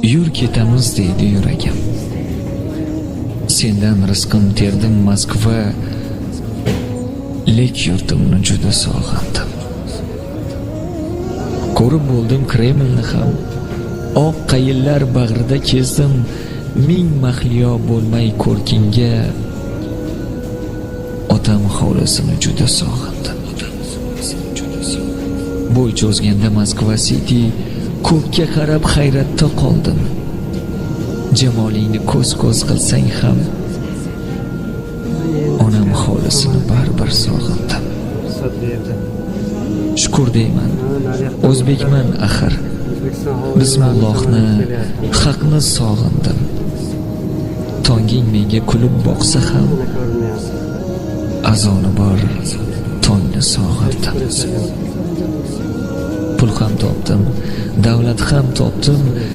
Yur ketamiz deydi yuragim. Sendan rizqim terdim Moskva, lek yurtimni juda sog'indim. Ko'rib bo'ldim Kremlni ham, oq qayillar bag'rida kezdim, ming mahliyo bo'lmay ko'rkingga, otam hovlisini juda sog'indim. Bo'y cho'zganda Moskva City, ko'kka qarab hayratda qoldim. Jamolingni ko'z-ko'z qilsang ham, onam hovlisini baribir sog'indim. Shukr deyman, o'zbekman axir. Bismillohni, haqni sog'indim. Tonging menga kulib boqsa ham, azoni bor tongni sog'indim. Pul ham topdim, davlat ham topdim.